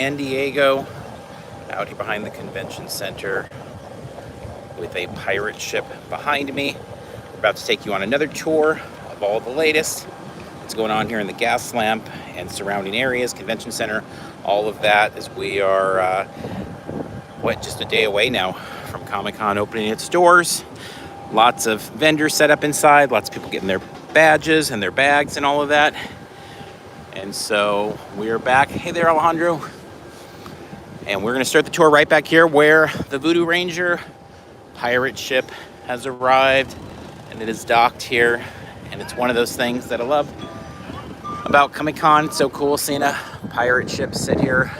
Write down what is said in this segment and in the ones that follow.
San Diego, out here behind the convention center with a pirate ship behind me. We're about to take you on another tour of all the latest. What's going on here in the gas lamp and surrounding areas, convention center, all of that, as we are, just a day away now from Comic-Con opening its doors. Lots of vendors set up inside, lots of people getting their badges and their bags and all of that. And so we are back. Hey there, Alejandro. And we're going to start the tour right back here where the Voodoo Ranger pirate ship has arrived, and it is docked here. And it's one of those things that I love about Comic-Con. It's so cool seeing a pirate ship sit here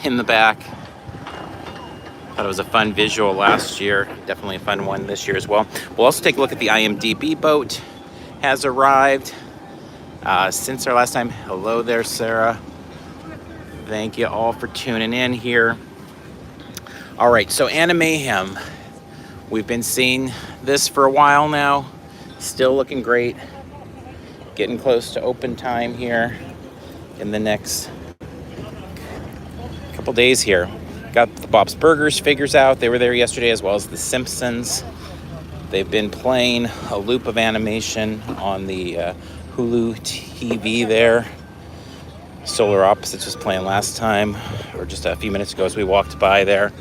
in the back. Thought it was a fun visual last year. Definitely a fun one this year as well. We'll also take a look at the IMDB boat has arrived since our last time. Hello there, Sarah. Thank you all for tuning in here. All right, so Animayhem. We've been seeing this for a while now. Still looking great. Getting close to open time here in the next couple days here. Got the Bob's Burgers figures out. They were there yesterday, as well as the Simpsons. They've been playing a loop of animation on the Hulu TV there. Solar Opposites was playing last time, or just a few minutes ago as we walked by there.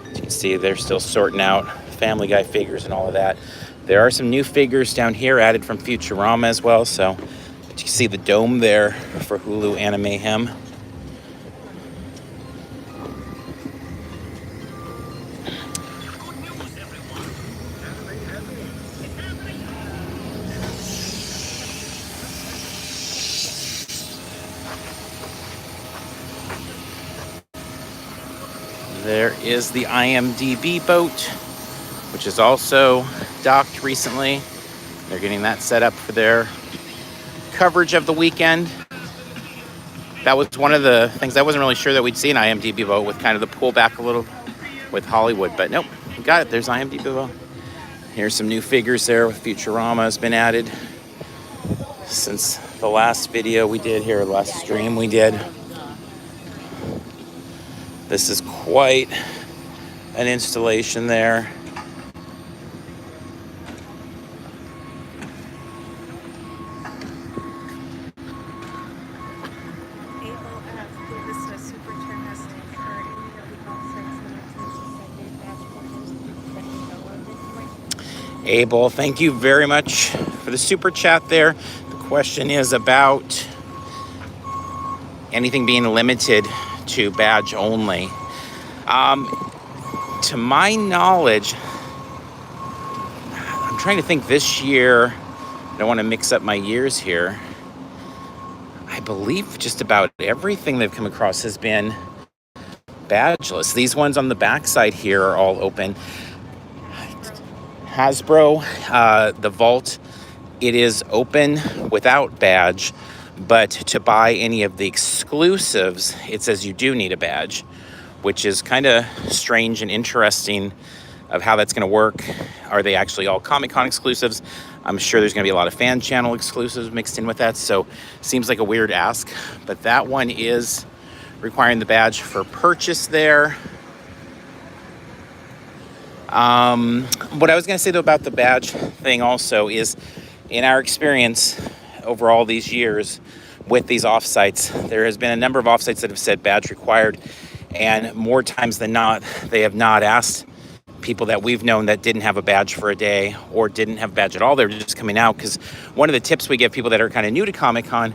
As you can see, they're still sorting out Family Guy figures and all of that. There are some new figures down here added from Futurama as well, so you can see the dome there for Hulu Animayhem. There is the IMDB boat, which is also docked recently. They're getting that set up for their coverage of the weekend. That was one of the things I wasn't really sure that we'd see an IMDB boat with kind of the pull back a little with Hollywood, but nope, we got it. There's IMDB boat. Here's some new figures there with Futurama has been added since the last video we did here, the last stream we did. This is quite an installation there. Abel, thank you very much for the super chat there. The question is about anything being limited to badge only. To my knowledge, I'm trying to think this year, I don't want to mix up my years here. I believe just about everything they've come across has been badgeless. These ones on the backside here are all open. Hasbro, the vault, it is open without badge, but to buy any of the exclusives, it says you do need a badge, which is kind of strange and interesting of how that's going to work. Are they actually all Comic-Con exclusives? I'm sure there's going to be a lot of fan channel exclusives mixed in with that, so seems like a weird ask, but that one is requiring the badge for purchase there. What I was going to say though about the badge thing also is, in our experience over all these years with these offsites, there has been a number of offsites that have said badge required, and more times than not, they have not asked people that we've known that didn't have a badge for a day or didn't have a badge at all. They're just coming out, because one of the tips we give people that are kind of new to Comic-Con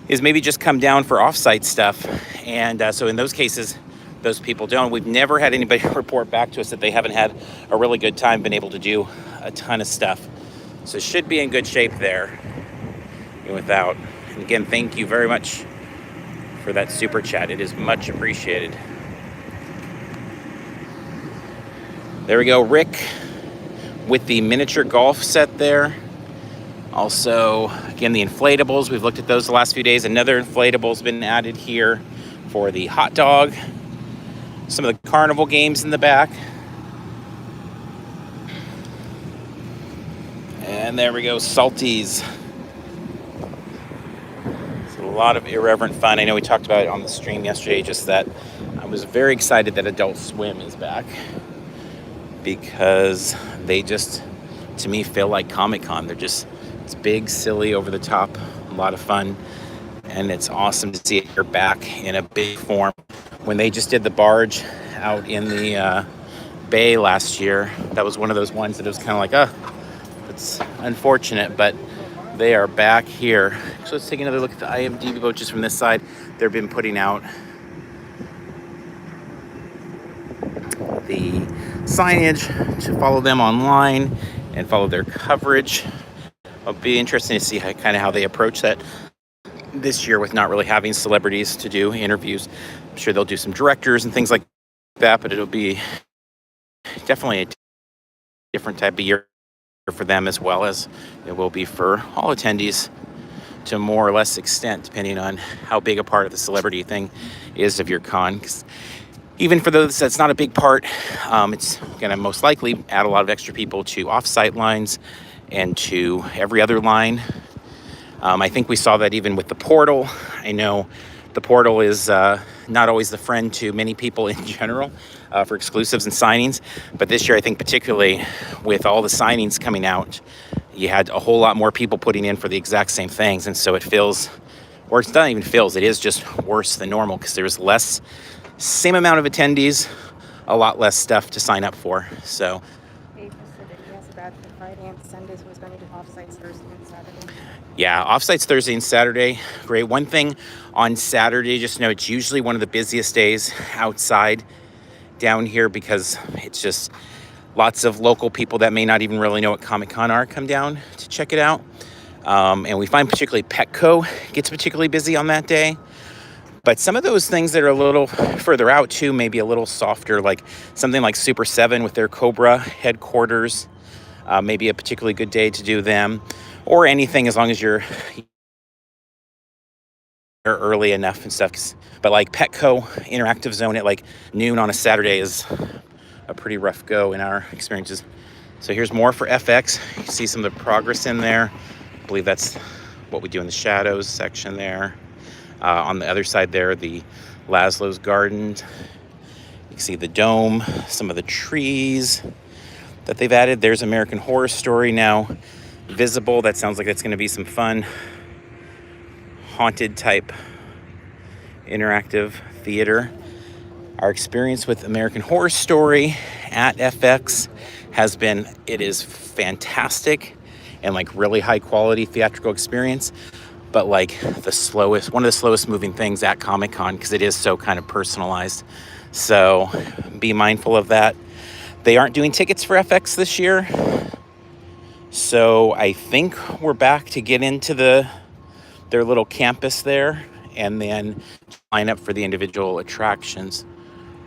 is maybe just come down for offsite stuff. And so in those cases, those people don't. We've never had anybody report back to us that they haven't had a really good time, been able to do a ton of stuff. So should be in good shape there. And without, and again, thank you very much for that super chat. It is much appreciated. There we go, Rick with the miniature golf set there. Also, again, the inflatables. We've looked at those the last few days. Another inflatable's been added here for the hot dog. Some of the carnival games in the back. And there we go, Salties. So lot of irreverent fun. I know we talked about it on the stream yesterday, just that I was very excited that Adult Swim is back, because they just, to me, feel like Comic-Con. It's big, silly, over the top, a lot of fun, and it's awesome to see it here back in a big form. When they just did the barge out in the bay last year, that was one of those ones that it was kind of like, it's unfortunate, but they are back here. So let's take another look at the IMDB boat just from this side. They've been putting out the signage to follow them online and follow their coverage. It'll be interesting to see how they approach that this year with not really having celebrities to do interviews. I'm sure they'll do some directors and things like that, but it'll be definitely a different type of year for them, as well as it will be for all attendees to more or less extent, depending on how big a part of the celebrity thing is of your con. 'Cause even for those that's not a big part, it's going to most likely add a lot of extra people to off-site lines and to every other line. I think we saw that even with the portal. I know the portal is not always the friend to many people in general for exclusives and signings, but this year I think particularly with all the signings coming out, you had a whole lot more people putting in for the exact same things, and so it feels, or it's not even feels, it is just worse than normal, because there's same amount of attendees, a lot less stuff to sign up for. So Dave said that he has a bad for Friday and Sundays, was going to do offsites Thursday and Saturday. Yeah, offsites Thursday and Saturday. Great. One thing on Saturday, just know it's usually one of the busiest days outside down here, because it's just lots of local people that may not even really know what Comic-Con are come down to check it out. And we find particularly Petco gets particularly busy on that day. But some of those things that are a little further out too, maybe a little softer, like something like Super 7 with their Cobra headquarters, maybe a particularly good day to do them, or anything as long as you're early enough and stuff. But like Petco Interactive Zone at like noon on a Saturday is a pretty rough go in our experiences. So here's more for FX. You can see some of the progress in there. I believe that's what we do in the shadows section there. On the other side there, the Laszlo's Garden. You can see the dome, some of the trees that they've added. There's American Horror Story now visible. That sounds like it's going to be some fun haunted type interactive theater. Our experience with American Horror Story at FX it is fantastic and like really high quality theatrical experience, but like one of the slowest moving things at Comic-Con, because it is so kind of personalized. So be mindful of that. They aren't doing tickets for FX this year, so I think we're back to get into their little campus there and then line up for the individual attractions.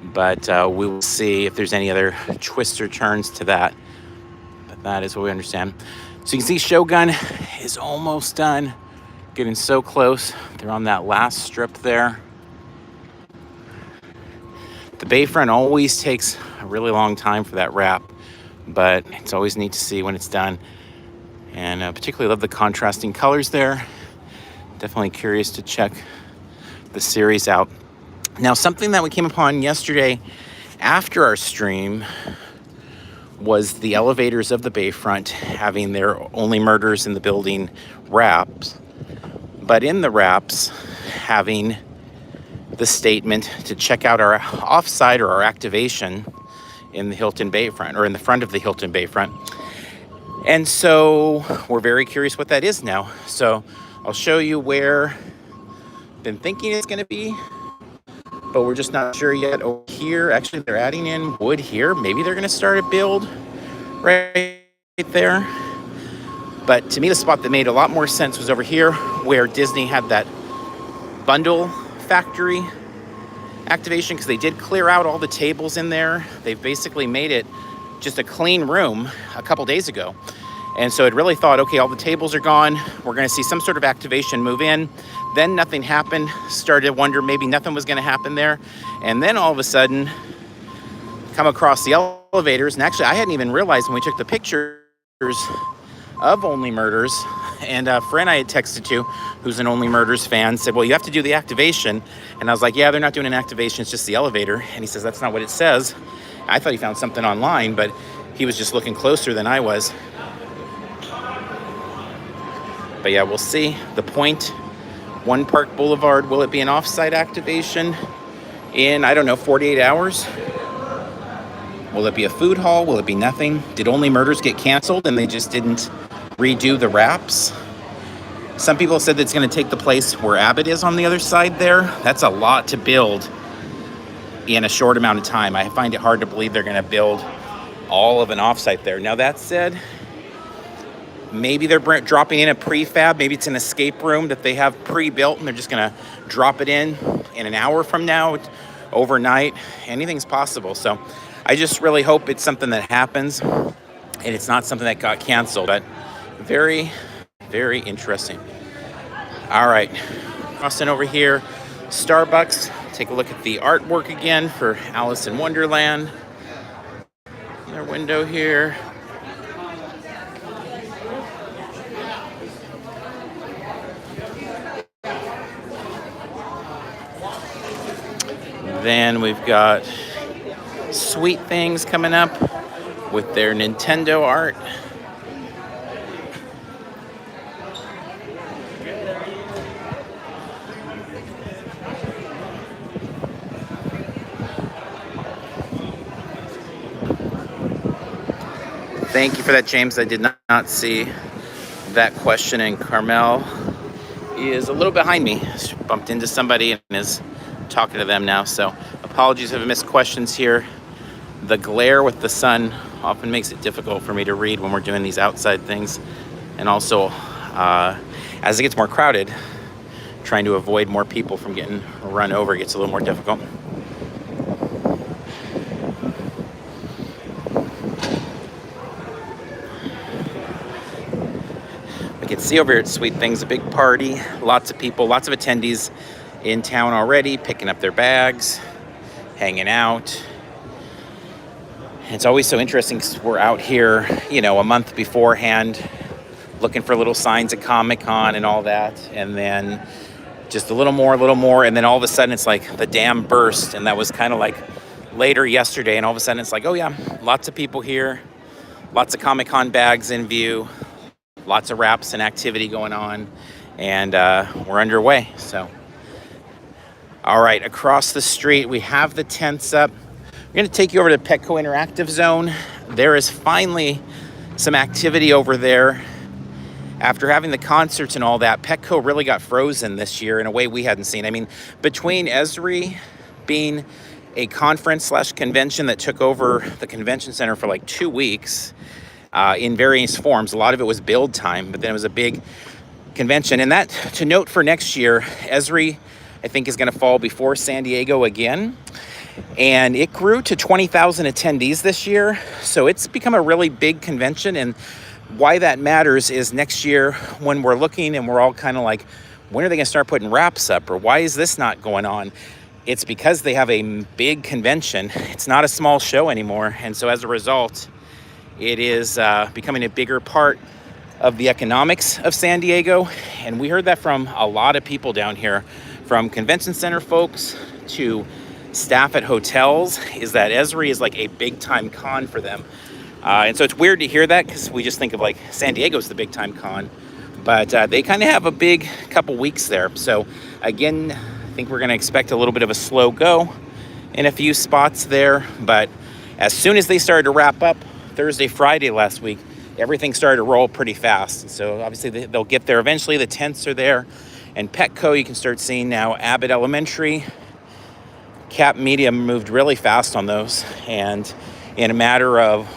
But we will see if there's any other twists or turns to that. But that is what we understand. So you can see Shogun is almost done. Getting so close. They're on that last strip there. The Bayfront always takes a really long time for that wrap, but it's always neat to see when it's done. And particularly love the contrasting colors there. Definitely curious to check the series out. Now, something that we came upon yesterday after our stream was the elevators of the Bayfront having their Only Murders in the Building wraps, but in the wraps having the statement to check out our offsite or our activation in the Hilton Bayfront, or in the front of the Hilton Bayfront. And so we're very curious what that is now. So I'll show you where I've been thinking it's going to be, but we're just not sure yet. Over here, actually, they're adding in wood here. Maybe they're going to start a build right there. But to me, the spot that made a lot more sense was over here, where Disney had that bundle factory activation, because they did clear out all the tables in there. They've basically made it just a clean room a couple days ago. And so it really thought, okay, all the tables are gone. We're going to see some sort of activation move in. Then nothing happened. Started to wonder maybe nothing was going to happen there. And then all of a sudden, come across the elevators. And actually, I hadn't even realized when we took the pictures of Only Murders And a friend I had texted to, who's an Only Murders fan, said, well, you have to do the activation. And I was like, yeah, they're not doing an activation. It's just the elevator. And he says, that's not what it says. I thought he found something online, but he was just looking closer than I was. But yeah, we'll see. The Point, One Park Boulevard, will it be an off-site activation in, I don't know, 48 hours? Will it be a food hall? Will it be nothing? Did Only Murders get canceled and they just didn't redo the wraps? Some people said that it's going to take the place where Abbott is on the other side there. That's a lot to build in a short amount of time. I find it hard to believe they're going to build all of an offsite there. Now, that said, maybe they're dropping in a prefab. Maybe it's an escape room that they have pre-built and they're just going to drop it in an hour from now, overnight. Anything's possible. So I just really hope it's something that happens and it's not something that got canceled. But very, very interesting. All right, crossing over here, Starbucks. Take a look at the artwork again for Alice in Wonderland. Their window here. Then we've got Sweet Things coming up with their Nintendo art. Thank you for that, James. I did not see that question, and Carmel is a little behind me. She bumped into somebody and is talking to them now, so apologies if I missed questions here. The glare with the sun often makes it difficult for me to read when we're doing these outside things, and also as it gets more crowded, trying to avoid more people from getting run over gets a little more difficult. We can see over here at Sweet Things, a big party, lots of people, lots of attendees in town already, picking up their bags, hanging out. It's always so interesting because we're out here, a month beforehand, looking for little signs at Comic-Con and all that, and then just a little more, and then all of a sudden it's like the dam burst, and that was kind of like later yesterday, and all of a sudden it's like, oh yeah, lots of people here, lots of Comic-Con bags in view, lots of wraps and activity going on, and we're underway, so. All right, across the street, we have the tents up. We're going to take you over to Petco Interactive Zone. There is finally some activity over there. After having the concerts and all that, Petco really got frozen this year in a way we hadn't seen. I mean, between Esri being a conference/convention that took over the convention center for like 2 weeks in various forms, a lot of it was build time, but then it was a big convention. And that, to note for next year, Esri, I think, is going to fall before San Diego again. And it grew to 20,000 attendees this year. So it's become a really big convention. And why that matters is next year when we're looking and we're all kind of like, when are they going to start putting wraps up? Or why is this not going on? It's because they have a big convention. It's not a small show anymore. And so as a result, it is becoming a bigger part of the economics of San Diego. And we heard that from a lot of people down here, from convention center folks to staff at hotels, is that Esri is like a big time con for them. And so it's weird to hear that because we just think of like San Diego's the big time con, but they kind of have a big couple weeks there. So again, I think we're going to expect a little bit of a slow go in a few spots there, but as soon as they started to wrap up Thursday, Friday last week, everything started to roll pretty fast. So obviously they'll get there eventually. The tents are there. And Petco, you can start seeing now. Abbott Elementary, Cap Media moved really fast on those. And in a matter of,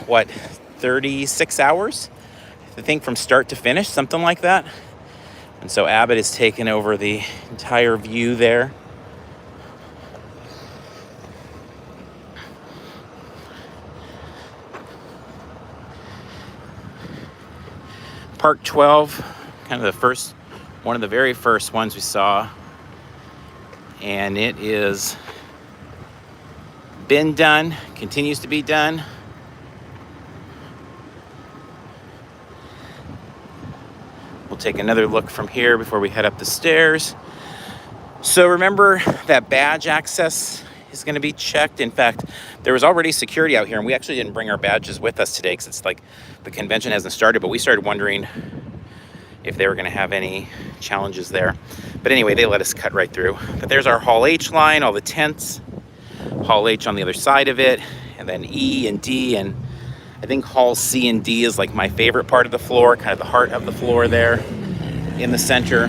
36 hours? I think from start to finish, something like that. And so Abbott has taken over the entire view there. Park 12, kind of one of the very first ones we saw, and it is been done, continues to be done. We'll take another look from here before we head up the stairs. So remember that badge access is going to be checked. In fact, there was already security out here, and we actually didn't bring our badges with us today because it's like the convention hasn't started, but we started wondering if they were going to have any challenges there. But anyway, they let us cut right through. But there's our Hall H line, all the tents. Hall H on the other side of it, and then E and D, and I think Hall C and D is like my favorite part of the floor, kind of the heart of the floor there in the center.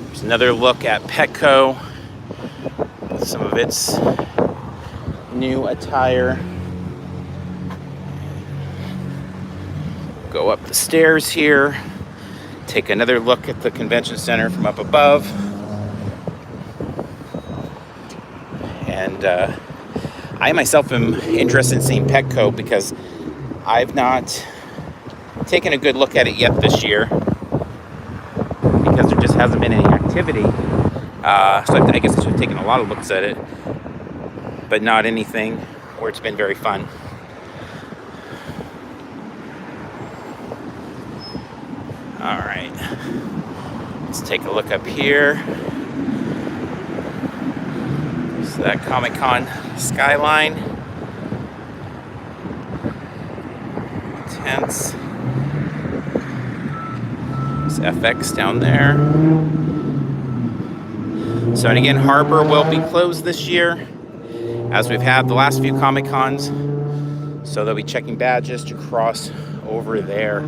There's another look at Petco, some of its new attire. Go up the stairs here, take another look at the convention center from up above. And I myself am interested in seeing Petco because I've not taken a good look at it yet this year because there just hasn't been any activity. So I guess I should have taken a lot of looks at it, but not anything where it's been very fun. All right, let's take a look up here. There's that Comic-Con skyline. Tents. There's FX down there. So, and again, Harbor will be closed this year, as we've had the last few Comic-Cons. So they'll be checking badges to cross over there.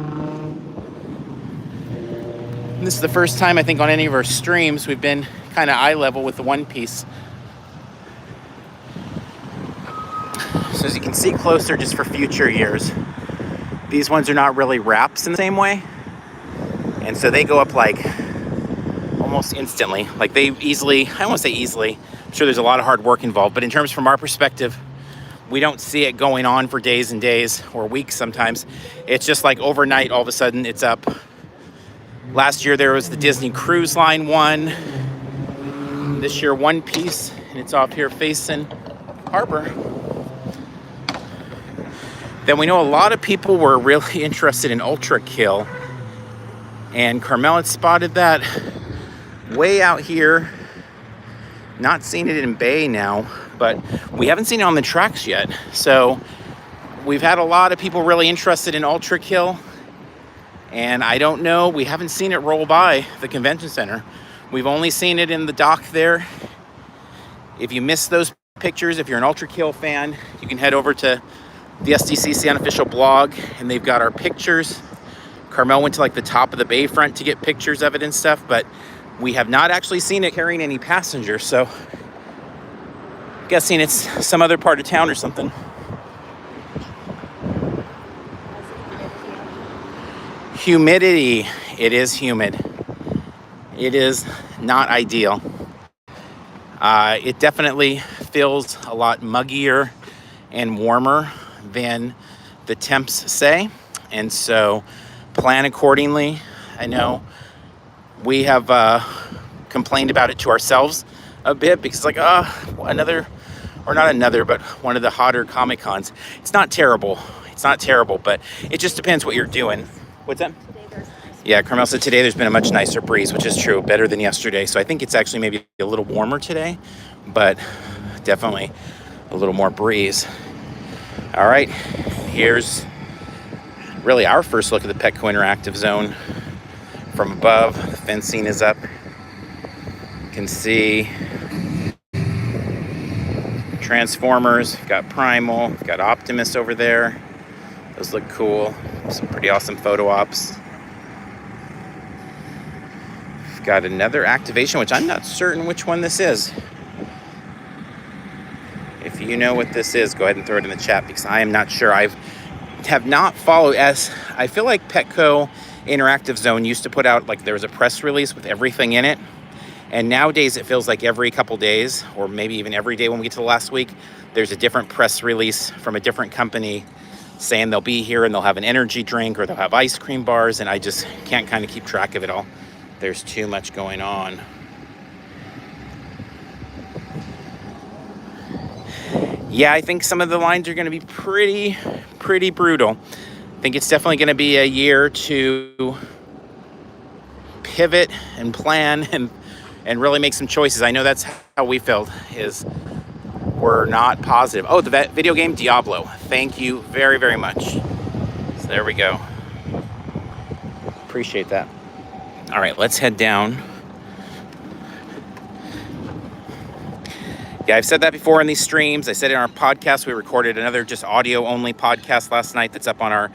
And this is the first time, I think, on any of our streams we've been kind of eye level with the One Piece. So as you can see closer, just for future years, these ones are not really wraps in the same way. And so they go up like almost instantly. Like they easily, I won't say easily, I'm sure there's a lot of hard work involved, but in terms from our perspective, we don't see it going on for days and days or weeks sometimes. It's just like overnight, all of a sudden it's up. Last year there was the Disney Cruise Line one. This year One Piece, and it's off here facing Harbor. Then we know a lot of people were really interested in Ultra Kill, and Carmel had spotted that way out here. Not seen it in Bay now, but we haven't seen it on the tracks yet. So we've had a lot of people really interested in Ultra Kill, and I don't know, we haven't seen it roll by the convention center. We've only seen it in the dock there. If you missed those pictures, if you're an Ultra Kill fan, you can head over to the SDCC unofficial blog, and they've got our pictures. Carmel went to like the top of the bayfront to get pictures of it and stuff, but we have not actually seen it carrying any passengers, so I'm guessing it's some other part of town or something. Humidity. It is humid. It is not ideal. It definitely feels a lot muggier and warmer than the temps say, and so plan accordingly. I know we have complained about it to ourselves a bit because like another, or not another, but one of the hotter Comic-Cons. It's not terrible, but it just depends what you're doing. What's that? Yeah, Carmel said today there's been a much nicer breeze, which is true, better than yesterday. So I think it's actually maybe a little warmer today, but definitely a little more breeze. All right, here's really our first look at the Petco Interactive Zone from above. The fencing is up. You can see Transformers. We've got Primal. We've got Optimus over there. Those look cool. Some pretty awesome photo ops. We've got another activation, which I'm not certain which one this is. If you know what this is, go ahead and throw it in the chat because I am not sure. I have not followed, as I feel like Petco Interactive Zone used to put out, like there was a press release with everything in it. And nowadays it feels like every couple days, or maybe even every day when we get to the last week, there's a different press release from a different company saying they'll be here and they'll have an energy drink or they'll have ice cream bars, and I just can't kind of keep track of it all. There's too much going on. Yeah, I think some of the lines are going to be pretty brutal. I think it's definitely going to be a year to pivot and plan and really make some choices. I know that's how we felt, is we're not positive. Oh, the video game Diablo. Thank you very, very much. So there we go. Appreciate that. All right, let's head down. Yeah, I've said that before in these streams. I said in our podcast, we recorded another just audio-only podcast last night that's up on our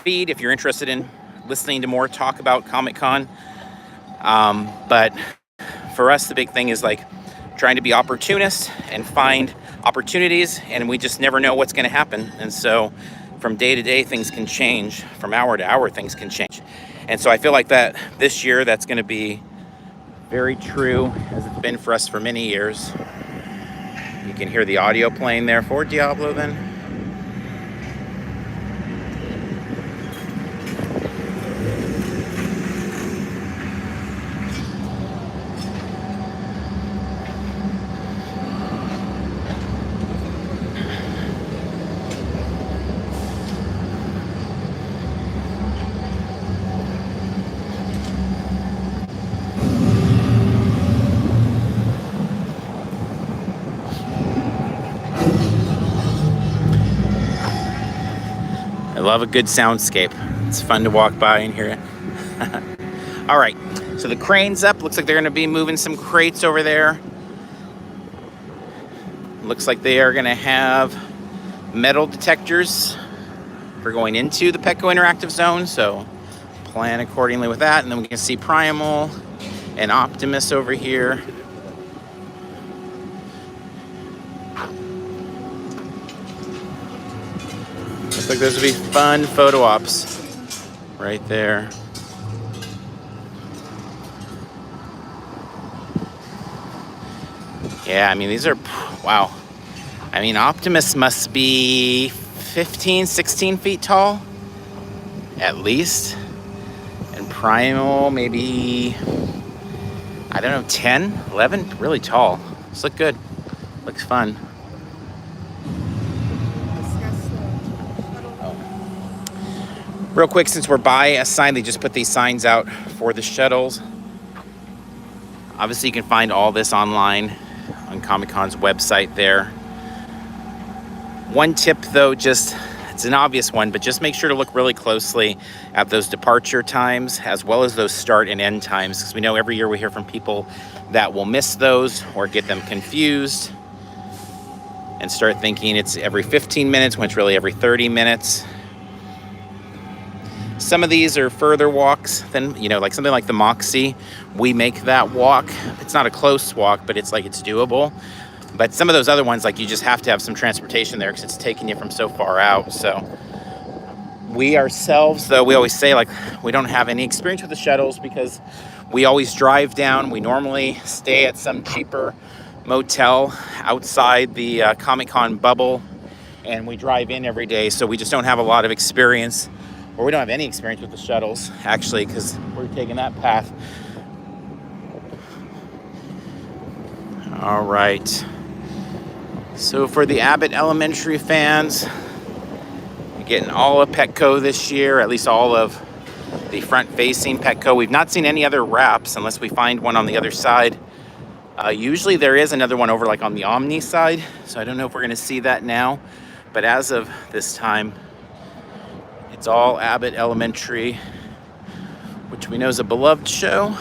feed if you're interested in listening to more talk about Comic-Con. But for us, the big thing is like trying to be opportunists and find opportunities, and we just never know what's going to happen. And so from day to day, things can change. From hour to hour, things can change. And so I feel like that this year, that's going to be very true, as it's been for us for many years. You can hear the audio playing there for Diablo then. I love a good soundscape. It's fun to walk by and hear it. All right, so the crane's up. Looks like they're gonna be moving some crates over there. Looks like they are gonna have metal detectors for going into the Petco Interactive Zone, so plan accordingly with that. And then we can see Primal and Optimus over here. Looks like those would be fun photo ops right there. Yeah, I mean, these are, wow. I mean, Optimus must be 15, 16 feet tall, at least. And Primal, maybe, I don't know, 10, 11, really tall. These look good, looks fun. Real quick, since we're by a sign, they just put these signs out for the shuttles. Obviously, you can find all this online on Comic-Con's website there. One tip, though, just, it's an obvious one, but just make sure to look really closely at those departure times as well as those start and end times, because we know every year we hear from people that will miss those or get them confused and start thinking it's every 15 minutes when it's really every 30 minutes. Some of these are further walks than, you know, like something like the Moxie. We make that walk. It's not a close walk, but it's like it's doable. But some of those other ones, like you just have to have some transportation there because it's taking you from so far out. So we ourselves, though, we always say like we don't have any experience with the shuttles because we always drive down. We normally stay at some cheaper motel outside the Comic-Con bubble, and we drive in every day. So we just don't have a lot of experience. Or we don't have any experience with the shuttles, actually, because we're taking that path. All right. So for the Abbott Elementary fans, you're getting all of Petco this year, at least all of the front-facing Petco. We've not seen any other wraps unless we find one on the other side. Usually there is another one over like on the Omni side, so I don't know if we're going to see that now. But as of this time, it's all Abbott Elementary, which we know is a beloved show.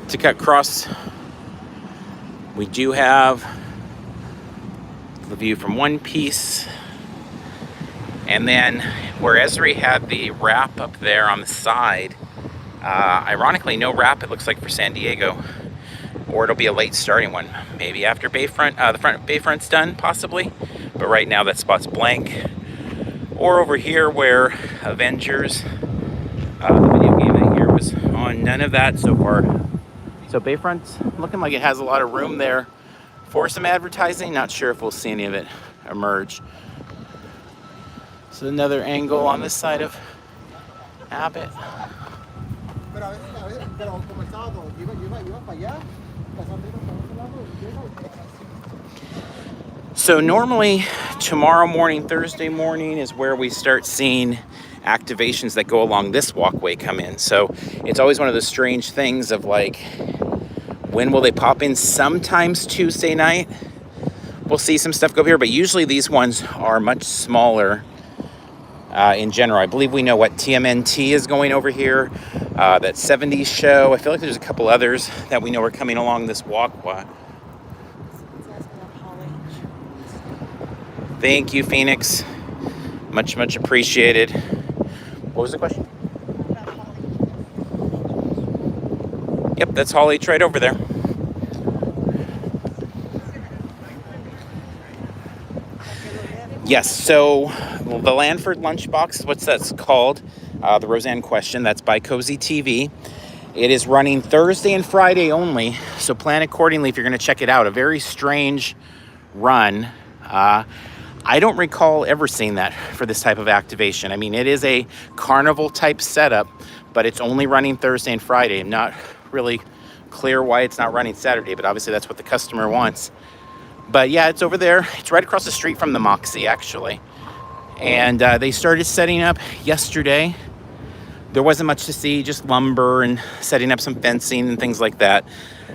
To cut across, we do have the view from One Piece. And then where Esri had the wrap up there on the side, ironically, no wrap, it looks like, for San Diego. Or it'll be a late starting one, maybe after Bayfront, the front Bayfront's done, possibly. But right now that spot's blank. Or over here where Avengers, the video game that year, was on. None of that so far. So Bayfront's looking like it has a lot of room there for some advertising. Not sure if we'll see any of it emerge. So another angle on this side of Abbott. So normally tomorrow morning, Thursday morning is where we start seeing activations that go along this walkway come in. So it's always one of those strange things of like, when will they pop in? Sometimes Tuesday night, we'll see some stuff go here, but usually these ones are much smaller in general. I believe we know what TMNT is going over here, that 70s show. I feel like there's a couple others that we know are coming along this walkway. Thank you, Phoenix. Much, much appreciated. What was the question? Yep, that's Hall H right over there. Yes, so the Lanford Lunchbox, what's that's called? The Roseanne Question, that's by Cozy TV. It is running Thursday and Friday only, so plan accordingly if you're going to check it out. A very strange run. I don't recall ever seeing that for this type of activation. I mean, it is a carnival type setup, but it's only running Thursday and Friday. I'm not really clear why it's not running Saturday, but obviously that's what the customer wants. But yeah, it's over there. It's right across the street from the Moxie, actually. And they started setting up yesterday. There wasn't much to see, just lumber and setting up some fencing and things like that.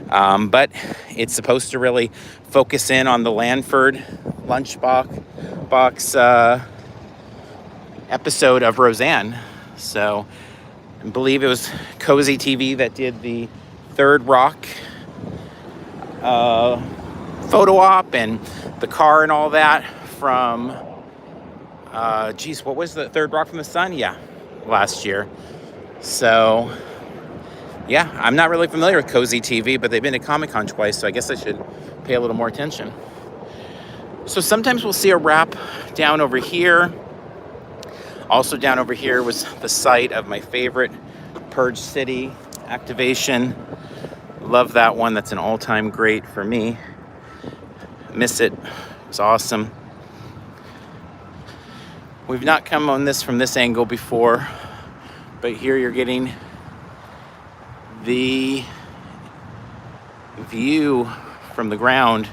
But it's supposed to really focus in on the Lanford Lunchbox episode of Roseanne. So I believe it was Cozy TV that did the Third Rock photo op and the car and all that from, what was the Third Rock from the Sun? Yeah, last year. So yeah, I'm not really familiar with Cozy TV, but they've been to Comic-Con twice, so I guess I should pay a little more attention. So sometimes we'll see a wrap down over here. Also down over here was the site of my favorite Purge City activation. Love that one. That's an all-time great for me. Miss it. It's awesome. We've not come on this from this angle before, but here you're getting the view from the ground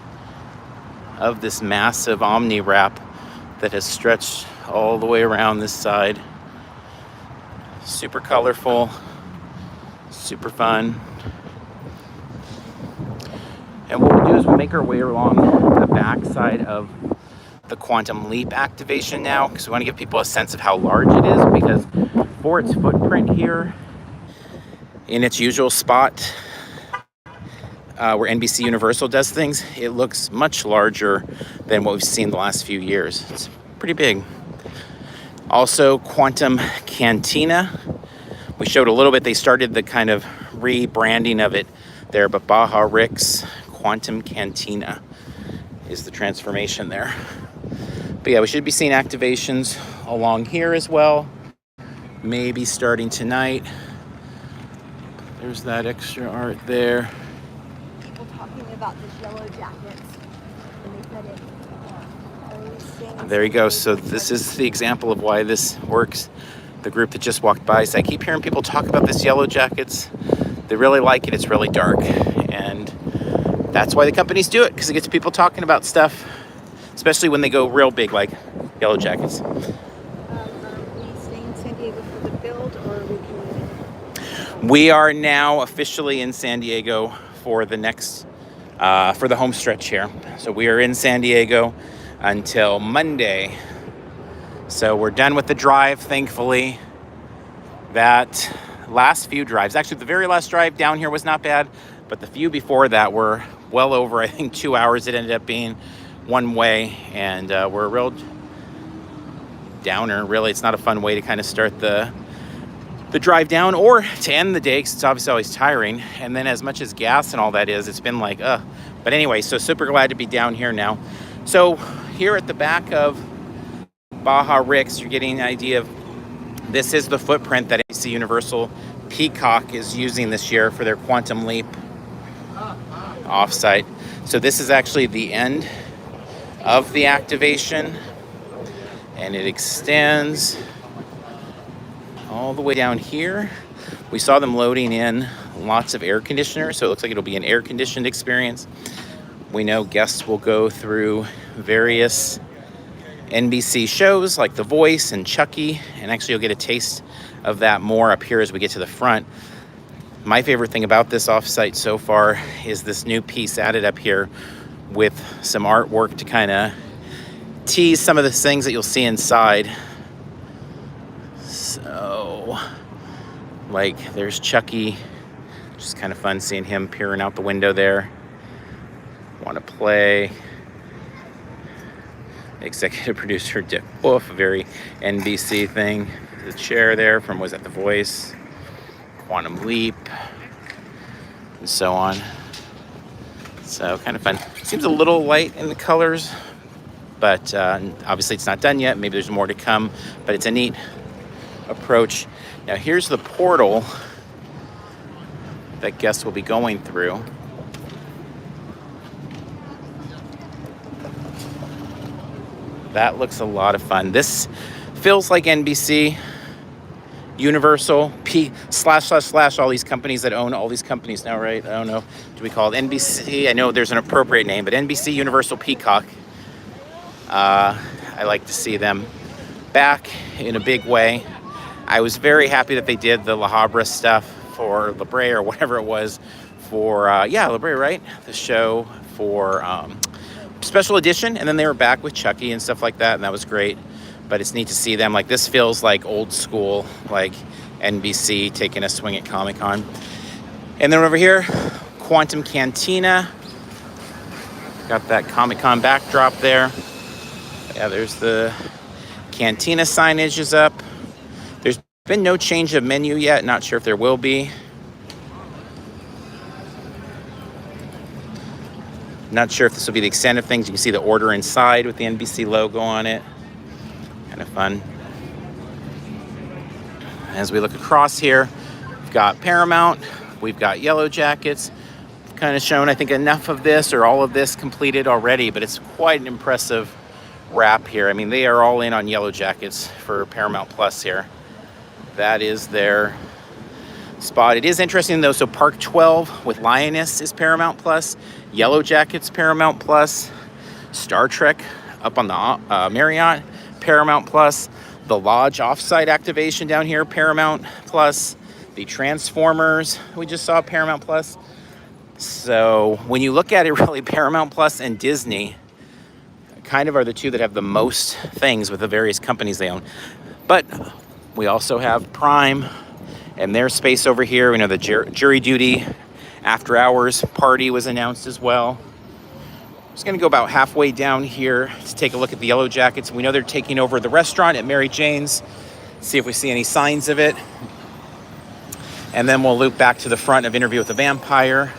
of this massive Omni wrap that has stretched all the way around this side. Super colorful, super fun. And what we'll do is we'll make our way along the back side of the Quantum Leap activation now, because we want to give people a sense of how large it is, because for its footprint here in its usual spot where NBC Universal does things, it looks much larger than what we've seen the last few years. It's pretty big. Also, Quantum Cantina. We showed a little bit. They started the kind of rebranding of it there, but Baja Rick's Quantum Cantina is the transformation there. But yeah, we should be seeing activations along here as well. Maybe starting tonight. There's that extra art there. People talking about the yellow jackets. And they said it. There you go. So this is the example of why this works. The group that just walked by. So I keep hearing people talk about this yellow jackets. They really like it. It's really dark. And that's why the companies do it, because it gets people talking about stuff, especially when they go real big like yellow jackets. Are we staying in San Diego for the build, or are we commuting? We are now officially in San Diego for the next, for the home stretch here. So we are in San Diego until Monday. So we're done with the drive, thankfully. That last few drives, actually the very last drive down here was not bad, but the few before that were well over, I think, 2 hours. It ended up being one way, and we're a real downer. Really, it's not a fun way to kind of start the drive down or to end the day, because it's obviously always tiring. And then as much as gas and all that is, it's been like, But anyway, so super glad to be down here now. So here at the back of Baja Rick's, you're getting an idea of, this is the footprint that NBC Universal Peacock is using this year for their Quantum Leap offsite. So this is actually the end of the activation, and it extends all the way down here. We saw them loading in lots of air conditioners, so it looks like it'll be an air-conditioned experience. We know guests will go through various NBC shows like The Voice and Chucky, and actually you'll get a taste of that more up here as we get to the front. My favorite thing about this offsite so far is this new piece added up here with some artwork to kind of tease some of the things that you'll see inside. So, like, there's Chucky. Just kind of fun seeing him peering out the window there. Want to play. Executive producer Dick Wolf, a very NBC thing. The chair there from, was that The Voice? Quantum Leap, and so on. So kind of fun. Seems a little light in the colors, but obviously it's not done yet. Maybe there's more to come, but it's a neat approach. Now here's the portal that guests will be going through. That looks a lot of fun. This feels like NBC, Universal, / all these companies that own all these companies now, right? I don't know. Do we call it NBC? I know there's an appropriate name, but NBC, Universal, Peacock. I like to see them back in a big way. I was very happy that they did the La Habra stuff for La Brea or whatever it was for, La Brea, right? The show for special edition, and then they were back with Chucky and stuff like that, and that was great. But it's neat to see them. Like, this feels like old school, like NBC taking a swing at Comic-Con. And then over here, Quantum Cantina. Got that Comic-Con backdrop there. Yeah, there's the Cantina signage is up. There's been no change of menu yet. Not sure if there will be. Not sure if this will be the extent of things. You can see the order inside with the NBC logo on it. Kind of fun. As we look across here, we've got Paramount, we've got Yellow Jackets. We've kind of shown, I think, enough of this or all of this completed already, but it's quite an impressive wrap here. I mean, they are all in on Yellow Jackets for Paramount Plus here. That is their spot. It is interesting though, so Park 12 with Lioness is Paramount Plus, Yellow Jackets Paramount Plus, Star Trek up on the Marriott Paramount Plus, the Lodge offsite activation down here Paramount Plus, the Transformers we just saw Paramount Plus. So when you look at it, really Paramount Plus and Disney kind of are the two that have the most things with the various companies they own. But we also have Prime and their space over here. We know the Jury Duty After Hours party was announced as well. Just gonna go about halfway down here to take a look at the Yellow Jackets. We know they're taking over the restaurant at Mary Jane's. See if we see any signs of it. And then we'll loop back to the front of Interview with the Vampire.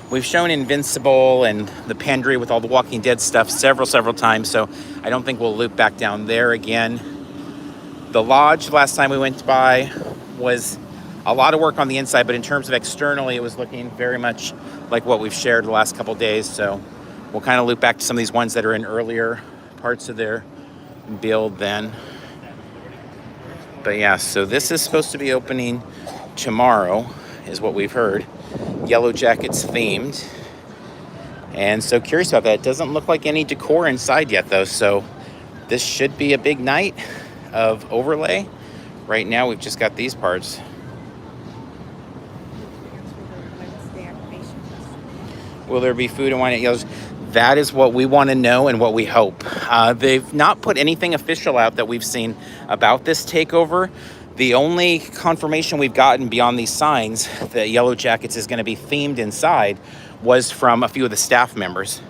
We've shown Invincible and the Pendry with all the Walking Dead stuff several times, so I don't think we'll loop back down there again. The Lodge, last time we went by, was a lot of work on the inside, but in terms of externally, it was looking very much like what we've shared the last couple days. So we'll kind of loop back to some of these ones that are in earlier parts of their build then. But yeah, so this is supposed to be opening tomorrow, is what we've heard. Yellow Jackets themed. And so curious about that. It doesn't look like any decor inside yet though, so this should be a big night of overlay. Right now we've just got these parts. Will there be food and wine at Yellow's? That is what we want to know and what we hope. They've not put anything official out that we've seen about this takeover. The only confirmation we've gotten beyond these signs that Yellow Jackets is going to be themed inside was from a few of the staff members.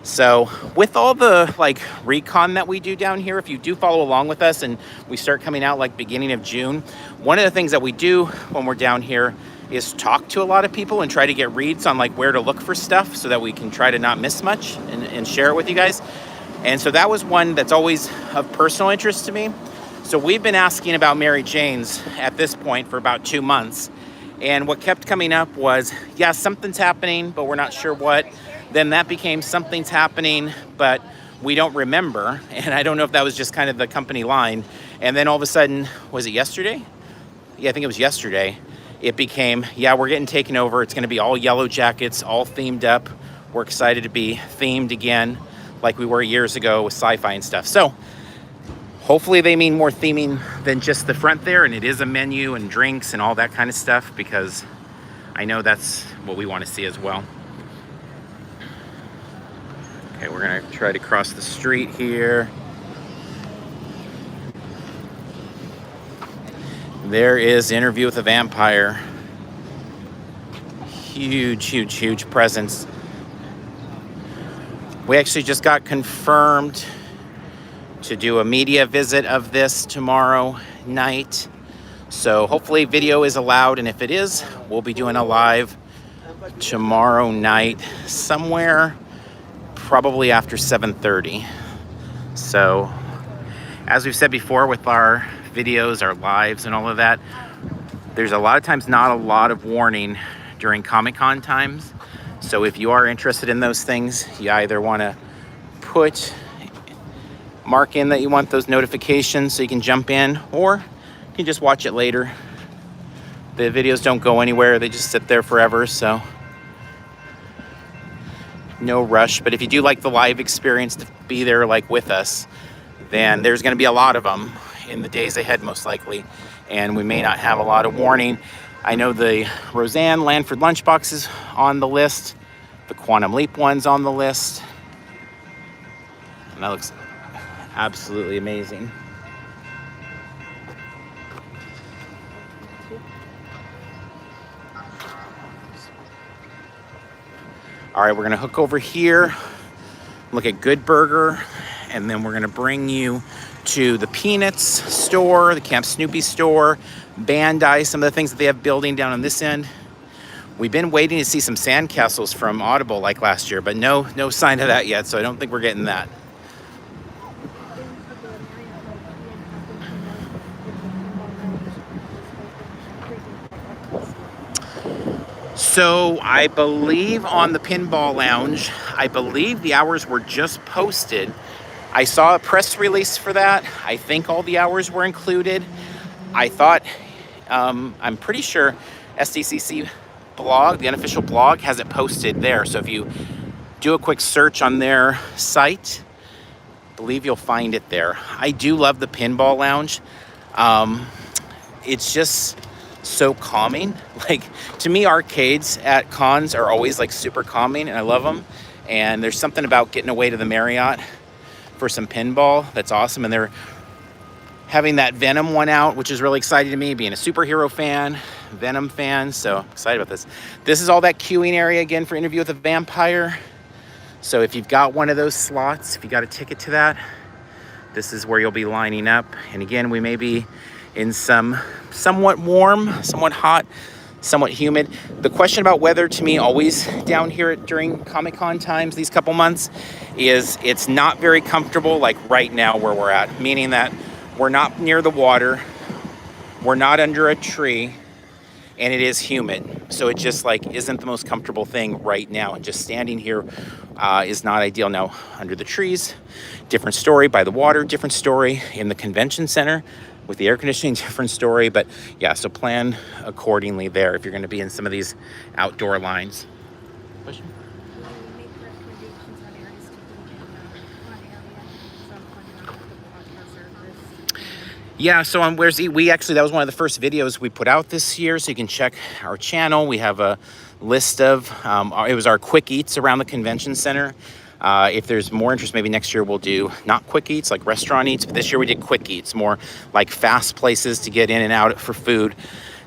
So with all the recon that we do down here, if you do follow along with us and we start coming out beginning of June, one of the things that we do when we're down here is talk to a lot of people and try to get reads on where to look for stuff so that we can try to not miss much and share it with you guys. And so that was one that's always of personal interest to me. So we've been asking about Mary Jane's at this point for about 2 months. And what kept coming up was, yeah, something's happening, but we're not sure what. Then that became something's happening, but we don't remember. And I don't know if that was just kind of the company line. And then all of a sudden, was it yesterday? Yeah, I think it was yesterday. it became, yeah, we're getting taken over. It's going to be all yellow jackets, all themed up. We're excited to be themed again like we were years ago with sci-fi and stuff. So hopefully they mean more theming than just the front there, and it is a menu and drinks and all that kind of stuff, because I know that's what we want to see as well. Okay, we're gonna try to cross the street here. There is Interview with a Vampire. Huge, huge, huge presence. We actually just got confirmed to do a media visit of this tomorrow night. So hopefully video is allowed, and if it is, we'll be doing a live tomorrow night somewhere probably after 7:30. So as we've said before with our videos, our lives and all of that, there's a lot of times not a lot of warning during Comic-Con times. So if you are interested in those things, you either want to mark in that you want those notifications so you can jump in, or you can just watch it later. The videos don't go anywhere, they just sit there forever, so no rush. But if you do like the live experience, to be there like with us, then there's going to be a lot of them in the days ahead most likely, and we may not have a lot of warning. I know the Roseanne Lanford lunchbox is on the list, the Quantum Leap one's on the list, and that looks absolutely amazing. All right, we're gonna hook over here, look at Good Burger, and then we're gonna bring you to the Peanuts store, the Camp Snoopy store, Bandai, some of the things that they have building down on this end. We've been waiting to see some sandcastles from Audible like last year, but no sign of that yet, so I don't think we're getting that. So I believe on the Pinball Lounge, I believe the hours were just posted. I saw a press release for that. I think all the hours were included. I thought, I'm pretty sure SDCC blog, the unofficial blog, has it posted there. So if you do a quick search on their site, I believe you'll find it there. I do love the Pinball Lounge. It's just so calming. Like, to me, arcades at cons are always like super calming, and I love them. And there's something about getting away to the Marriott for some pinball that's awesome. And they're having that Venom one out, which is really exciting to me, being a superhero fan, Venom fan, so excited about this. This is all that queuing area again for Interview with a Vampire. So if you've got one of those slots, if you got a ticket to that, this is where you'll be lining up. And again, we may be in some somewhat warm, somewhat hot, somewhat humid. The question about weather to me always down here during Comic-Con times, these couple months, is it's not very comfortable like right now where we're at, meaning that we're not near the water, we're not under a tree, and it is humid. So it just like isn't the most comfortable thing right now. And just standing here is not ideal. Now, under the trees, different story. By the water, different story. In the convention center with the air conditioning, different story. But yeah, so plan accordingly there if you're going to be in some of these outdoor lines. Question? Make recommendations on areas to be in one area. So I'm pointing out the podcast service. Yeah, so on Where's Eat, we actually, that was one of the first videos we put out this year, so you can check our channel. We have a list of, it was our quick eats around the convention center. If there's more interest, maybe next year we'll do not quick eats, like restaurant eats, but this year we did quick eats, more like fast places to get in and out for food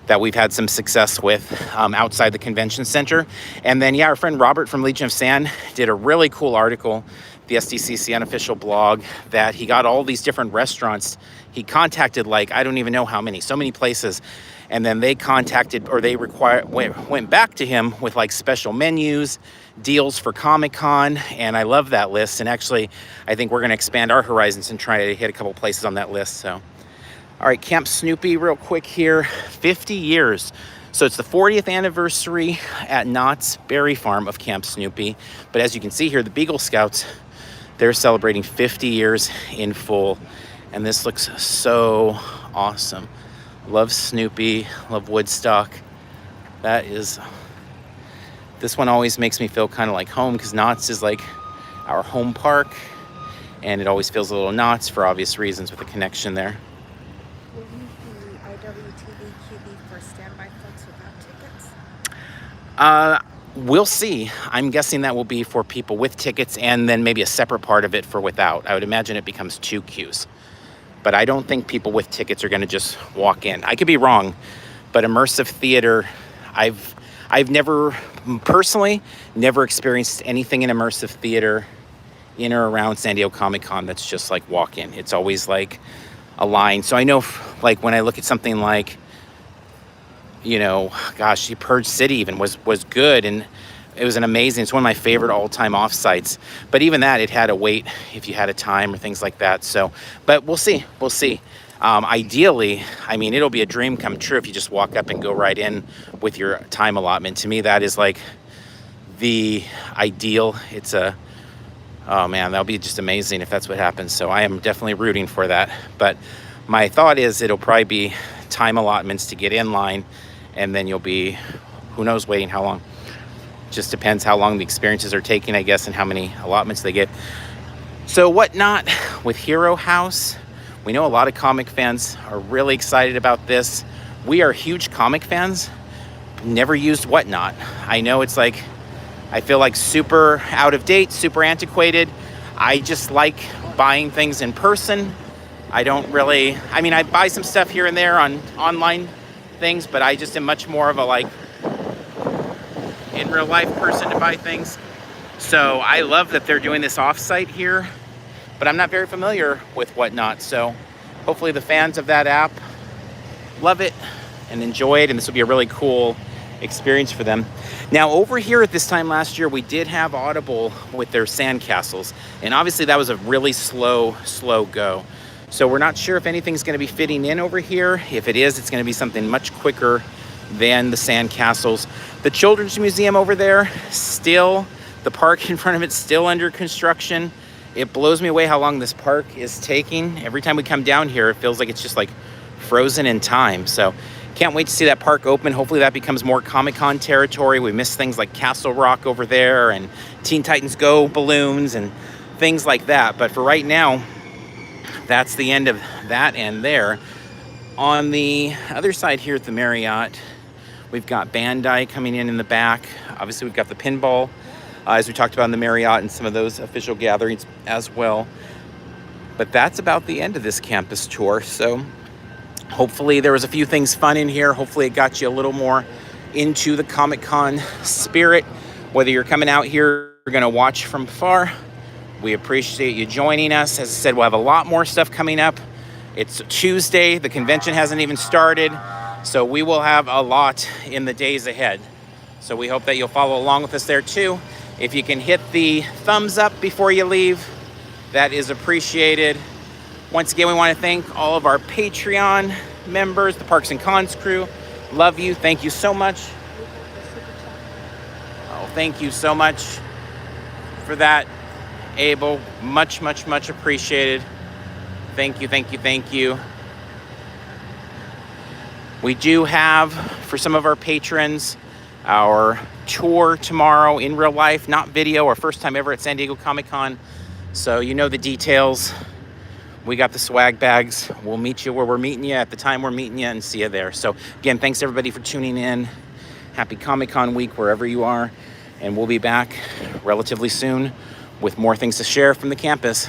that we've had some success with outside the convention center. And then, yeah, our friend Robert from Legion of Sand did a really cool article, the SDCC unofficial blog, that he got all these different restaurants. He contacted like, I don't even know how many, so many places. And then they contacted, or they went back to him with like special menus, deals for Comic-Con, and I love that list. And actually, I think we're going to expand our horizons and try to hit a couple places on that list. So, all right, Camp Snoopy real quick here, 50 years. So it's the 40th anniversary at Knott's Berry Farm of Camp Snoopy. But as you can see here, the Beagle Scouts, they're celebrating 50 years in full. And this looks so awesome. Love Snoopy, love Woodstock. This one always makes me feel kind of like home, because Knott's is like our home park, and it always feels a little Knott's for obvious reasons with the connection there. Will you be IWTV QB for standby folks without tickets? We'll see. I'm guessing that will be for people with tickets, and then maybe a separate part of it for without. I would imagine it becomes 2 queues. But I don't think people with tickets are going to just walk in. I could be wrong, but immersive theater, I've never, personally, never experienced anything in immersive theater in or around San Diego Comic-Con that's just like walk in. It's always like a line. So I know, like, when I look at something like, you know, gosh, Purge City even was good, and it was it's one of my favorite all-time offsites. But even that, it had to wait if you had a time or things like that. So, but we'll see. Ideally, I mean, it'll be a dream come true if you just walk up and go right in with your time allotment. To me, that is like the ideal. Oh man, that'll be just amazing if that's what happens. So I am definitely rooting for that. But my thought is it'll probably be time allotments to get in line, and then you'll be, who knows, waiting how long. Just depends how long the experiences are taking, I guess, and how many allotments they get. So Whatnot with Hero House. We know a lot of comic fans are really excited about this. We are huge comic fans. Never used Whatnot. I know it's like, I feel like super out of date, super antiquated. I just like buying things in person. I buy some stuff here and there on online things, but I just am much more of a like in real life person to buy things. So I love that they're doing this offsite here, but I'm not very familiar with Whatnot. So hopefully the fans of that app love it and enjoy it, and this will be a really cool experience for them. Now, over here at this time last year, we did have Audible with their sandcastles, and obviously that was a really slow go. So we're not sure if anything's going to be fitting in over here. If it is, it's going to be something much quicker than the sandcastles. The Children's Museum over there, still, the park in front of it's still under construction. It blows me away how long this park is taking. Every time we come down here, it feels like it's just like frozen in time. So can't wait to see that park open. Hopefully that becomes more Comic-Con territory. We miss things like Castle Rock over there and Teen Titans Go balloons and things like that. But for right now, that's the end of that and there. On the other side here at the Marriott, we've got Bandai coming in the back. Obviously, we've got the pinball, as we talked about in the Marriott, and some of those official gatherings as well. But that's about the end of this campus tour. So hopefully there was a few things fun in here. Hopefully it got you a little more into the Comic-Con spirit. Whether you're coming out here, you're going to watch from afar, we appreciate you joining us. As I said, we'll have a lot more stuff coming up. It's Tuesday. The convention hasn't even started. So we will have a lot in the days ahead. So we hope that you'll follow along with us there too. If you can hit the thumbs up before you leave, that is appreciated. Once again, we want to thank all of our Patreon members, the Parks and Cons crew. Love you. Thank you so much. Oh, thank you so much for that, Abel. Much appreciated. Thank you. We do have, for some of our patrons, our tour tomorrow in real life, not video, our first time ever at San Diego Comic-Con. So you know the details. We got the swag bags. We'll meet you where we're meeting you at the time we're meeting you, and see you there. So again, thanks everybody for tuning in. Happy Comic-Con week wherever you are. And we'll be back relatively soon with more things to share from the campus.